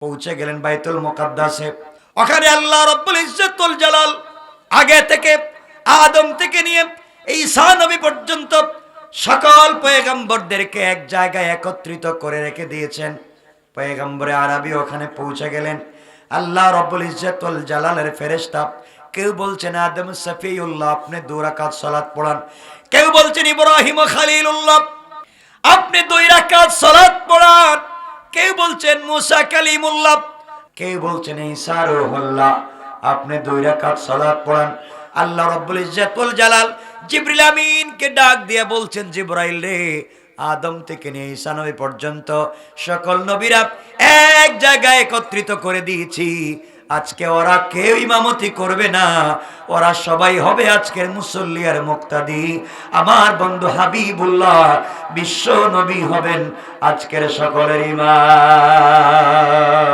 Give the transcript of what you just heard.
পৌঁছে গেলেন বাইতুল মুকাদ্দাসে। ওখানে আল্লাহ রাব্বুল ইজ্জতুল জালাল আগে থেকে আদম থেকে নিয়ে ঈসা নবী পর্যন্ত সকল পয়গম্বরদেরকে এক জায়গায় একত্রিত করে রেখে দিয়েছেন। পয়গম্বরে আরবী ওখানে পৌঁছে গেলেন। আল্লাহ রাব্বুল ইজ্জতুল জালালের ফেরেশতা কেউ বলছেন আদম সফিউল্লাহ আপনি 2 রাকাত সালাত পড়ান, কেউ বলছেন ইব্রাহিম খলিলুল্লাহ আপনি 2 রাকাত সালাত পড়ান, কেউ বলছেন মুসা কালিমুল্লাহ, কেউ বলছেন ঈসা রূহুল্লাহ আপনি 2 রাকাত সালাত পড়ান। আল্লাহ রাব্বুল ইজ্জতুল জালাল জিবরিল আমিনকে ডাক দিয়ে বলছেন জিবরাইল রে, আদম থেকে নিয়ে ঈসা নবী পর্যন্ত সকল নবীরা এক জায়গায় একত্রিত করে দিয়েছি। আজকে ওরা কেউ ইমামতি করবে না, ওরা সবাই হবে আজকের মুসল্লি আর মুক্তাদি। আমার বন্ধু হাবিবুল্লাহ বিশ্ব নবী হবেন আজকের সকলের ইমাম।